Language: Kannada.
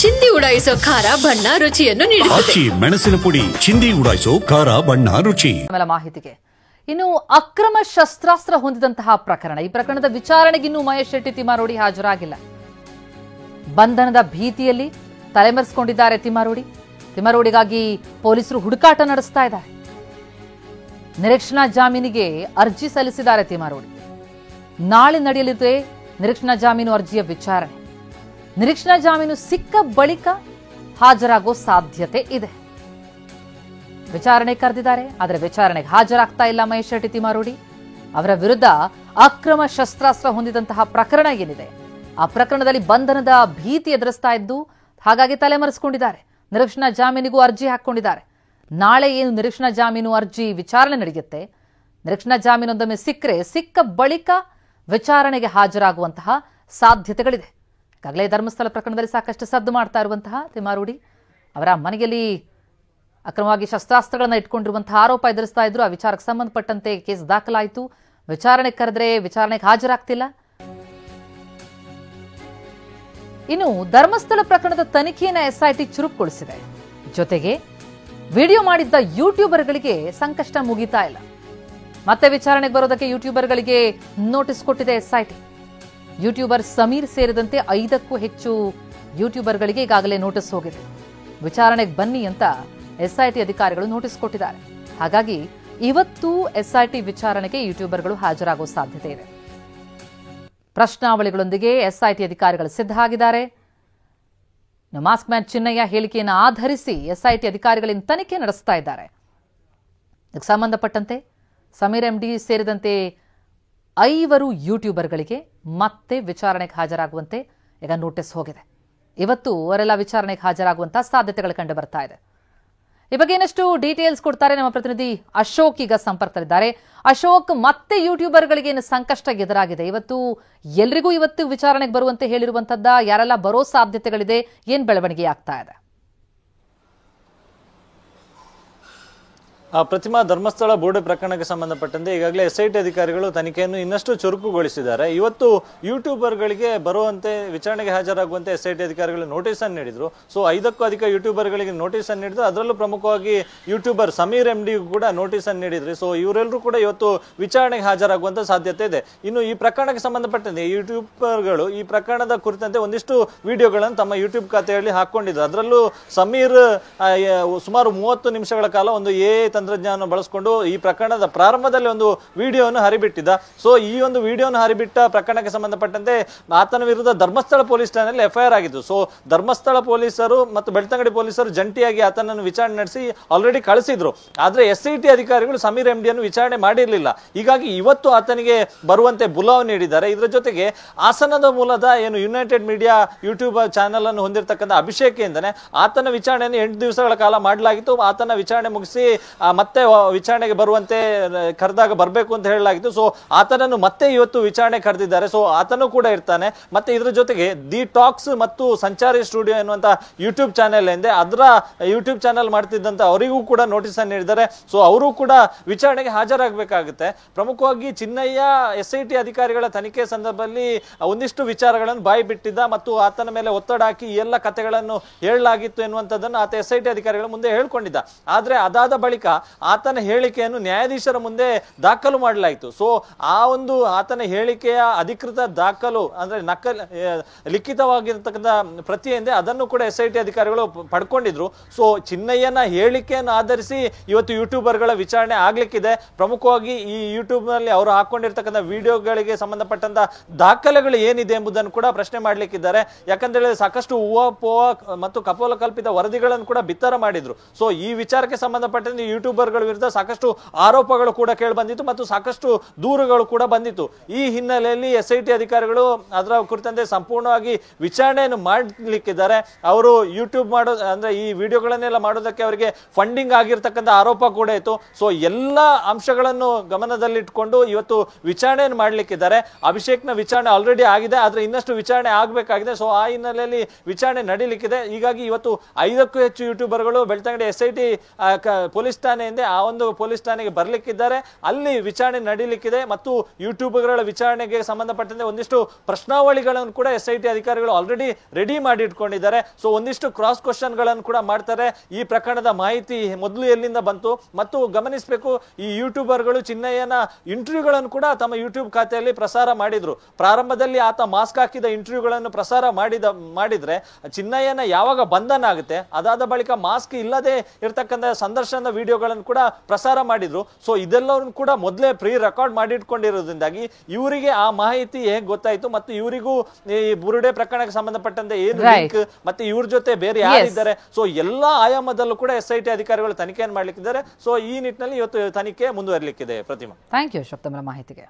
ಚಿಂದಿ ಉಡಾಯಿಸೋ ಖಾರ ಬಣ್ಣ ರುಚಿಯನ್ನು ನೀಡುತ್ತದೆ. ಮೆಣಸಿನ ಪುಡಿ ಚಿಂದಿ ಉಡಾಯಿಸೋ ಖಾರ ಬಣ್ಣ ರುಚಿ. ಮಾಹಿತಿಗೆ ಇನ್ನು ಅಕ್ರಮ ಶಸ್ತ್ರಾಸ್ತ್ರ ಹೊಂದಿದಂತಹ ಪ್ರಕರಣ, ಈ ಪ್ರಕರಣದ ವಿಚಾರಣೆಗೆ ಇನ್ನೂ ಮಹೇಶ್ ಶೆಟ್ಟಿ ತಿಮ್ಮಾರೋಡಿ ಹಾಜರಾಗಿಲ್ಲ. ಬಂಧನದ ಭೀತಿಯಲ್ಲಿ ತಲೆಮರೆಸಿಕೊಂಡಿದ್ದಾರೆ ತಿಮ್ಮಾರೋಡಿಗಾಗಿ ಪೊಲೀಸರು ಹುಡುಕಾಟ ನಡೆಸ್ತಾ ಇದ್ದಾರೆ. ನಿರೀಕ್ಷಣಾ ಜಾಮೀನಿಗೆ ಅರ್ಜಿ ಸಲ್ಲಿಸಿದ್ದಾರೆ ತಿಮ್ಮಾರೋಡಿ. ನಾಳೆ ನಡೆಯಲಿದೆ ನಿರೀಕ್ಷಣಾ ಜಾಮೀನು ಅರ್ಜಿಯ ವಿಚಾರಣೆ. ನಿರೀಕ್ಷಣಾ ಜಾಮೀನು ಸಿಕ್ಕ ಬಳಿಕ ಹಾಜರಾಗೋ ಸಾಧ್ಯತೆ ಇದೆ. ವಿಚಾರಣೆ ಕರೆದಿದ್ದಾರೆ, ಆದರೆ ವಿಚಾರಣೆಗೆ ಹಾಜರಾಗ್ತಾ ಇಲ್ಲ ಮಹೇಶ್ ಶೆಟ್ಟಿ ತಿಮ್ಮಾರೋಡಿ. ಅವರ ವಿರುದ್ಧ ಅಕ್ರಮ ಶಸ್ತ್ರಾಸ್ತ್ರ ಹೊಂದಿದಂತಹ ಪ್ರಕರಣ ಏನಿದೆ, ಆ ಪ್ರಕರಣದಲ್ಲಿ ಬಂಧನದ ಭೀತಿ ಎದುರಿಸ್ತಾ ಇದ್ದು, ಹಾಗಾಗಿ ತಲೆಮರೆಸಿಕೊಂಡಿದ್ದಾರೆ. ನಿರೀಕ್ಷಣಾ ಜಾಮೀನಿಗೂ ಅರ್ಜಿ ಹಾಕೊಂಡಿದ್ದಾರೆ. ನಾಳೆ ಏನು ನಿರೀಕ್ಷಣಾ ಜಾಮೀನು ಅರ್ಜಿ ವಿಚಾರಣೆ ನಡೆಯುತ್ತೆ. ನಿರೀಕ್ಷಣಾ ಜಾಮೀನೊಂದೊಮ್ಮೆ ಸಿಕ್ಕ ಬಳಿಕ ವಿಚಾರಣೆಗೆ ಹಾಜರಾಗುವಂತಹ ಸಾಧ್ಯತೆಗಳಿದೆ. ಈಗಾಗಲೇ ಧರ್ಮಸ್ಥಳ ಪ್ರಕರಣದಲ್ಲಿ ಸಾಕಷ್ಟು ಸದ್ದು ಮಾಡ್ತಾ ಇರುವಂತಹ ತಿಮ್ಮಾರೋಡಿ ಅವರ ಮನೆಯಲ್ಲಿ ಅಕ್ರಮವಾಗಿ ಶಸ್ತ್ರಾಸ್ತ್ರಗಳನ್ನು ಇಟ್ಕೊಂಡಿರುವಂತಹ ಆರೋಪ ಎದುರಿಸ್ತಾ ಇದ್ರು. ಆ ವಿಚಾರಕ್ಕೆ ಸಂಬಂಧಪಟ್ಟಂತೆ ಕೇಸ್ ದಾಖಲಾಯಿತು. ವಿಚಾರಣೆ ಕರೆದ್ರೆ ವಿಚಾರಣೆಗೆ ಹಾಜರಾಗ್ತಿಲ್ಲ. ಇನ್ನು ಧರ್ಮಸ್ಥಳ ಪ್ರಕರಣದ ತನಿಖೆಯನ್ನು ಎಸ್ಐಟಿ ಚುರುಕುಗೊಳಿಸಿದೆ. ಜೊತೆಗೆ ವಿಡಿಯೋ ಮಾಡಿದ್ದ ಯೂಟ್ಯೂಬರ್ಗಳಿಗೆ ಸಂಕಷ್ಟ ಮುಗಿತಾ ಇಲ್ಲ. ಮತ್ತೆ ವಿಚಾರಣೆಗೆ ಬರೋದಕ್ಕೆ ಯೂಟ್ಯೂಬರ್ಗಳಿಗೆ ನೋಟಿಸ್ ಕೊಟ್ಟಿದೆ ಎಸ್ಐಟಿ. ಯೂಟ್ಯೂಬರ್ ಸಮೀರ್ ಸೇರಿದಂತೆ 5ಕ್ಕೂ ಹೆಚ್ಚು ಯೂಟ್ಯೂಬರ್ಗಳಿಗೆ ಈಗಾಗಲೇ ನೋಟಿಸ್ ಹೋಗಿದೆ. ವಿಚಾರಣೆಗೆ ಬನ್ನಿ ಅಂತ ಎಸ್ಐಟಿ ಅಧಿಕಾರಿಗಳು ನೋಟಿಸ್ ಕೊಟ್ಟಿದ್ದಾರೆ. ಹಾಗಾಗಿ ಇವತ್ತು ಎಸ್ಐಟಿ ವಿಚಾರಣೆಗೆ ಯೂಟ್ಯೂಬರ್ಗಳು ಹಾಜರಾಗುವ ಸಾಧ್ಯತೆ ಇದೆ. ಪ್ರಶ್ನಾವಳಿಗಳೊಂದಿಗೆ ಎಸ್ಐಟಿ ಅಧಿಕಾರಿಗಳು ಸಿದ್ಧ ಆಗಿದ್ದಾರೆ. ಮಾಸ್ಕ್ ಮ್ಯಾನ್ ಚಿನ್ನಯ್ಯ ಹೇಳಿಕೆಯನ್ನು ಆಧರಿಸಿ ಎಸ್ಐಟಿ ಅಧಿಕಾರಿಗಳಿಂದ ತನಿಖೆ ನಡೆಸ್ತಾ ಇದ್ದಾರೆ. ಇದಕ್ಕೆ ಸಂಬಂಧಪಟ್ಟಂತೆ ಸಮೀರ್ ಎಂಡಿ ಸೇರಿದಂತೆ 5 ಯೂಟ್ಯೂಬರ್ಗಳಿಗೆ ಮತ್ತೆ ವಿಚಾರಣೆಗೆ ಹಾಜರಾಗುವಂತೆ ಈಗ ನೋಟಿಸ್ ಹೋಗಿದೆ. ಇವತ್ತು ಅವರೆಲ್ಲ ವಿಚಾರಣೆಗೆ ಹಾಜರಾಗುವಂತಹ ಸಾಧ್ಯತೆಗಳು ಕಂಡು ಬರ್ತಾ ಇದೆ. ಈ ಬಗ್ಗೆ ಇನ್ನಷ್ಟು ಡೀಟೇಲ್ಸ್ ಕೊಡ್ತಾರೆ ನಮ್ಮ ಪ್ರತಿನಿಧಿ ಅಶೋಕ್. ಈಗ ಸಂಪರ್ಕದಲ್ಲಿದ್ದಾರೆ. ಅಶೋಕ್, ಮತ್ತೆ ಯೂಟ್ಯೂಬರ್ಗಳಿಗೆ ಏನು ಸಂಕಷ್ಟ ಎದುರಾಗಿದೆ? ಎಲ್ರಿಗೂ ಇವತ್ತು ವಿಚಾರಣೆಗೆ ಬರುವಂತೆ ಹೇಳಿರುವಂತದ್ದ, ಯಾರೆಲ್ಲ ಬರೋ ಸಾಧ್ಯತೆಗಳಿದೆ, ಏನ್ ಬೆಳವಣಿಗೆ ಆಗ್ತಾ ಇದೆ? ಪ್ರತಿಮಾ, ಧರ್ಮಸ್ಥಳ ಬೋರ್ಡ್ ಪ್ರಕರಣಕ್ಕೆ ಸಂಬಂಧಪಟ್ಟಂತೆ ಈಗಾಗಲೇ ಎಸ್ಐಟಿ ಅಧಿಕಾರಿಗಳು ತನಿಖೆಯನ್ನು ಇನ್ನಷ್ಟು ಚುರುಕುಗೊಳಿಸಿದ್ದಾರೆ. ಇವತ್ತು ಯೂಟ್ಯೂಬರ್ಗಳಿಗೆ ಬರುವಂತೆ ವಿಚಾರಣೆಗೆ ಹಾಜರಾಗುವಂತೆ ಎಸ್ಐಟಿ ಅಧಿಕಾರಿಗಳು ನೋಟಿಸ್ ಅನ್ನು ನೀಡಿದ್ರು. ಸೊ 5ಕ್ಕೂ ಅಧಿಕ ಯೂಟ್ಯೂಬರ್ಗಳಿಗೆ ನೋಟಿಸ್ ಅನ್ನು ನೀಡಿದ್ರು. ಅದರಲ್ಲೂ ಪ್ರಮುಖವಾಗಿ ಯೂಟ್ಯೂಬರ್ ಸಮೀರ್ ಎಂಡಿ ಕೂಡ ನೋಟಿಸ್ ಅನ್ನು ನೀಡಿದ್ರು. ಸೊ ಇವರೆಲ್ಲರೂ ಕೂಡ ಇವತ್ತು ವಿಚಾರಣೆಗೆ ಹಾಜರಾಗುವಂತ ಸಾಧ್ಯತೆ ಇದೆ. ಇನ್ನು ಈ ಪ್ರಕರಣಕ್ಕೆ ಸಂಬಂಧಪಟ್ಟಂತೆ ಯೂಟ್ಯೂಬರ್ಗಳು ಈ ಪ್ರಕರಣದ ಕುರಿತಂತೆ ಒಂದಿಷ್ಟು ವಿಡಿಯೋಗಳನ್ನು ತಮ್ಮ ಯೂಟ್ಯೂಬ್ ಖಾತೆಯಲ್ಲಿ ಹಾಕೊಂಡಿದ್ರು. ಅದರಲ್ಲೂ ಸಮೀರ್ ಸುಮಾರು 30 ನಿಮಿಷಗಳ ಕಾಲ ಒಂದು ತಂತ್ರಜ್ಞಾನ ಬಳಸಿಕೊಂಡು ಈ ಪ್ರಕರಣದ ಪ್ರಾರಂಭದಲ್ಲಿ ಒಂದು ವಿಡಿಯೋವನ್ನು ಹರಿಬಿಟ್ಟಿದ್ದ. ಸೊ ಈ ಒಂದು ವಿಡಿಯೋವನ್ನು ಹರಿಬಿಟ್ಟ ಪ್ರಕರಣಕ್ಕೆ ಸಂಬಂಧಪಟ್ಟಂತೆ ಆತನ ವಿರುದ್ಧ ಧರ್ಮಸ್ಥಳ ಪೊಲೀಸ್ ಠಾಣೆಯಲ್ಲಿ ಎಫ್ಐಆರ್ ಆಗಿತ್ತು. ಸೊ ಧರ್ಮಸ್ಥಳ ಪೊಲೀಸರು ಮತ್ತು ಬೆಳ್ತಂಗಡಿ ಪೊಲೀಸರು ಜಂಟಿಯಾಗಿ ಆತನನ್ನು ವಿಚಾರಣೆ ನಡೆಸಿ ಆಲ್ರೆಡಿ ಕಳಿಸಿದ್ರು. ಆದ್ರೆ ಎಸ್ಐಟಿ ಅಧಿಕಾರಿಗಳು ಸಮೀರ್ ಎಂಡಿಯನ್ನು ವಿಚಾರಣೆ ಮಾಡಿರಲಿಲ್ಲ. ಹೀಗಾಗಿ ಇವತ್ತು ಆತನಿಗೆ ಬರುವಂತೆ ಬುಲಾವ್ ನೀಡಿದ್ದಾರೆ. ಇದರ ಜೊತೆಗೆ ಹಾಸನದ ಮೂಲದ ಏನು ಯುನೈಟೆಡ್ ಮೀಡಿಯಾ ಯೂಟ್ಯೂಬ್ ಚಾನೆಲ್ ಅನ್ನು ಹೊಂದಿರತಕ್ಕಂಥ ಅಭಿಷೇಕ್ ಎಂದನೆ ಆತನ ವಿಚಾರಣೆಯನ್ನು 8 ದಿವಸಗಳ ಕಾಲ ಮಾಡಲಾಗಿತ್ತು. ಆತನ ವಿಚಾರಣೆ ಮುಗಿಸಿ ಮತ್ತೆ ವಿಚಾರಣೆಗೆ ಬರುವಂತೆ ಕರೆದಾಗ ಬರಬೇಕು ಅಂತ ಹೇಳಲಾಗಿತ್ತು. ಸೊ ಆತನನ್ನು ಮತ್ತೆ ಇವತ್ತು ವಿಚಾರಣೆ ಕರೆದಿದ್ದಾರೆ. ಸೊ ಆತನು ಕೂಡ ಇರ್ತಾನೆ. ಮತ್ತೆ ಇದರ ಜೊತೆಗೆ ದಿ ಟಾಕ್ಸ್ ಮತ್ತು ಸಂಚಾರಿ ಸ್ಟುಡಿಯೋ ಎನ್ನುವಂತ ಯೂಟ್ಯೂಬ್ ಚಾನೆಲ್ ಎಂದೆ ಅದರ ಯೂಟ್ಯೂಬ್ ಚಾನೆಲ್ ಮಾಡ್ತಿದ್ದಂತ ಅವರಿಗೂ ಕೂಡ ನೋಟಿಸ್ ಅನ್ನು ನೀಡಿದ್ದಾರೆ. ಸೊ ಅವರು ಕೂಡ ವಿಚಾರಣೆಗೆ ಹಾಜರಾಗಬೇಕಾಗುತ್ತೆ. ಪ್ರಮುಖವಾಗಿ ಚಿನ್ನಯ್ಯ ಎಸ್ಐಟಿ ಅಧಿಕಾರಿಗಳ ತನಿಖೆ ಸಂದರ್ಭದಲ್ಲಿ ಒಂದಿಷ್ಟು ವಿಚಾರಗಳನ್ನು ಬಾಯಿ ಬಿಟ್ಟಿದ್ದ ಮತ್ತು ಆತನ ಮೇಲೆ ಒತ್ತಡ ಹಾಕಿ ಈ ಎಲ್ಲ ಕಥೆಗಳನ್ನು ಹೇಳಲಾಗಿತ್ತು ಎನ್ನುವಂಥದ್ದನ್ನು ಆತ ಎಸ್ಐಟಿ ಅಧಿಕಾರಿಗಳ ಮುಂದೆ ಹೇಳ್ಕೊಂಡಿದ್ದ. ಆದ್ರೆ ಅದಾದ ಬಳಿಕ ಆತನ ಹೇಳಿಕೆಯನ್ನು ನ್ಯಾಯಾಧೀಶರ ಮುಂದೆ ದಾಖಲು ಮಾಡಲಾಯಿತು. ಸೊ ಆ ಒಂದು ಆತನ ಹೇಳಿಕೆಯ ಅಧಿಕೃತ ದಾಖಲು ಅಂದ್ರೆ ಲಿಖಿತವಾಗಿರ್ತಕ್ಕಂಥ ಪ್ರತಿ ಎಂದೇ ಅದನ್ನು ಕೂಡ ಎಸ್ಐಟಿ ಅಧಿಕಾರಿಗಳು ಪಡ್ಕೊಂಡಿದ್ರು. ಸೊ ಚಿನ್ನಯ್ಯನ ಹೇಳಿಕೆಯನ್ನು ಆಧರಿಸಿ ಇವತ್ತು ಯೂಟ್ಯೂಬರ್ಗಳ ವಿಚಾರಣೆ ಆಗ್ಲಿಕ್ಕಿದೆ. ಪ್ರಮುಖವಾಗಿ ಈ ಯೂಟ್ಯೂಬ್ ನಲ್ಲಿ ಅವರು ಹಾಕೊಂಡಿರ್ತಕ್ಕಂಥ ವಿಡಿಯೋಗಳಿಗೆ ಸಂಬಂಧಪಟ್ಟಂತ ದಾಖಲೆಗಳು ಏನಿದೆ ಎಂಬುದನ್ನು ಕೂಡ ಪ್ರಶ್ನೆ ಮಾಡ್ಲಿಕ್ಕಿದ್ದಾರೆ. ಯಾಕಂದ್ರೆ ಸಾಕಷ್ಟು ಊಹಾಪೋಹ ಮತ್ತು ಕಪೋಲ ಕಲ್ಪಿತ ವರದಿಗಳನ್ನು ಕೂಡ ಬಿತ್ತರ ಮಾಡಿದ್ರು. ಸೊ ಈ ವಿಚಾರಕ್ಕೆ ಸಂಬಂಧಪಟ್ಟಂತೆ ಯೂಟ್ಯೂಬರ್ಗಳ ವಿರುದ್ಧ ಸಾಕಷ್ಟು ಆರೋಪಗಳು ಕೂಡ ಕೇಳಿ ಬಂದಿತ್ತು ಮತ್ತು ಸಾಕಷ್ಟು ದೂರುಗಳು ಕೂಡ ಬಂದಿತ್ತು. ಈ ಹಿನ್ನೆಲೆಯಲ್ಲಿ ಎಸ್ಐಟಿ ಅಧಿಕಾರಿಗಳು ಅದರ ಕುರಿತಂತೆ ಸಂಪೂರ್ಣವಾಗಿ ವಿಚಾರಣೆಯನ್ನು ಮಾಡಲಿಕ್ಕಿದ್ದಾರೆ. ಅವರು ಯೂಟ್ಯೂಬ್ ಅಂದ್ರೆ ಈ ವಿಡಿಯೋಗಳನ್ನೆಲ್ಲ ಮಾಡೋದಕ್ಕೆ ಅವರಿಗೆ ಫಂಡಿಂಗ್ ಆಗಿರ್ತಕ್ಕಂಥ ಆರೋಪ ಕೂಡ ಇತ್ತು. ಸೊ ಎಲ್ಲ ಅಂಶಗಳನ್ನು ಗಮನದಲ್ಲಿಟ್ಕೊಂಡು ಇವತ್ತು ವಿಚಾರಣೆಯನ್ನು ಮಾಡಲಿಕ್ಕಿದ್ದಾರೆ. ಅಭಿಷೇಕ್ನ ವಿಚಾರಣೆ ಆಲ್ರೆಡಿ ಆಗಿದೆ, ಆದ್ರೆ ಇನ್ನಷ್ಟು ವಿಚಾರಣೆ ಆಗಬೇಕಾಗಿದೆ. ಸೊ ಆ ಹಿನ್ನೆಲೆಯಲ್ಲಿ ವಿಚಾರಣೆ ನಡೀಲಿಕ್ಕಿದೆ. ಹೀಗಾಗಿ ಇವತ್ತು 5ಕ್ಕೂ ಹೆಚ್ಚು ಯೂಟ್ಯೂಬರ್ಗಳು ಬೆಳ್ತಂಗಡಿ ಎಸ್ಐಟಿ ಪೊಲೀಸ್ ಠಾಣೆಯಿಂದ ಆ ಒಂದು ಪೊಲೀಸ್ ಠಾಣೆಗೆ ಬರ್ಲಿಕ್ಕಿದ್ದಾರೆ, ಅಲ್ಲಿ ವಿಚಾರಣೆ ನಡೀಲಿಕ್ಕಿದೆ ಮತ್ತು ಯೂಟ್ಯೂಬ್ಗಳ ವಿಚಾರಣೆಗೆ ಸಂಬಂಧಪಟ್ಟಂತೆ ಒಂದಿಷ್ಟು ಪ್ರಶ್ನಾವಳಿಗಳನ್ನು ಕೂಡ SIT ಅಧಿಕಾರಿಗಳು ಆಲ್ರೆಡಿ ರೆಡಿ ಮಾಡಿ ಇಟ್ಕೊಂಡಿದ್ದಾರೆ. ಸೊ ಒಂದಿಷ್ಟು ಕ್ರಾಸ್ ಕ್ವಶನ್ ಗಳನ್ನು ಕೂಡ ಮಾಡ್ತಾರೆ. ಈ ಪ್ರಕರಣದ ಮಾಹಿತಿ ಮೊದಲು ಎಲ್ಲಿಂದ ಬಂತು ಮತ್ತು ಗಮನಿಸಬೇಕು, ಈ ಯೂಟ್ಯೂಬರ್ಗಳು ಚಿನ್ನಯ್ಯನ ಇಂಟರ್ವ್ಯೂಗಳನ್ನು ಕೂಡ ತಮ್ಮ ಯೂಟ್ಯೂಬ್ ಖಾತೆಯಲ್ಲಿ ಪ್ರಸಾರ ಮಾಡಿದ್ರು. ಪ್ರಾರಂಭದಲ್ಲಿ ಆತ ಮಾಸ್ಕ್ ಹಾಕಿದ ಇಂಟರ್ವ್ಯೂಗಳನ್ನು ಪ್ರಸಾರ ಮಾಡಿದ್ರೆ ಚಿನ್ನಯ್ಯನ ಯಾವಾಗ ಬಂಧನ ಆಗುತ್ತೆ ಅದಾದ ಬಳಿಕ ಮಾಸ್ಕ್ ಇಲ್ಲದೆ ಇರತಕ್ಕಂಥ ಸಂದರ್ಶನದ ವಿಡಿಯೋಗಳನ್ನು ಕೂಡ ಪ್ರಸಾರ ಮಾಡಿದ್ರು. ಸೊ ಇದೆಲ್ಲವನ್ನು ಕೂಡ ಮೊದಲೇ ಪ್ರೀ ರೆಕಾರ್ಡ್ ಮಾಡಿಟ್ಕೊಂಡಿರೋದ್ರಿಂದಾಗಿ ಇವರಿಗೆ ಆ ಮಾಹಿತಿ ಹೇಗೆ ಗೊತ್ತಾಯ್ತು ಮತ್ತು ಇವರಿಗೂ ಈ ಬುರುಡೆ ಪ್ರಕರಣಕ್ಕೆ ಸಂಬಂಧಪಟ್ಟಂತೆ ಏನು ಲಿಂಕ್ ಮತ್ತೆ ಇವ್ರ ಜೊತೆ ಬೇರೆ ಯಾರಿದ್ದಾರೆ, ಸೊ ಎಲ್ಲಾ ಆಯಾಮದಲ್ಲೂ ಕೂಡ SIT ಅಧಿಕಾರಿಗಳು ತನಿಖೆಯನ್ನು ಮಾಡ್ಲಿಕ್ಕಿದ್ದಾರೆ. ಸೊ ಈ ನಿಟ್ಟಿನಲ್ಲಿ ಇವತ್ತು ತನಿಖೆ ಮುಂದುವರಿಲಿಕ್ಕಿದೆ. ಪ್ರತಿಮಾ, ಥ್ಯಾಂಕ್ ಯು ಅಶೋಕ್ ತಮ್ಮ ಮಾಹಿತಿಗೆ.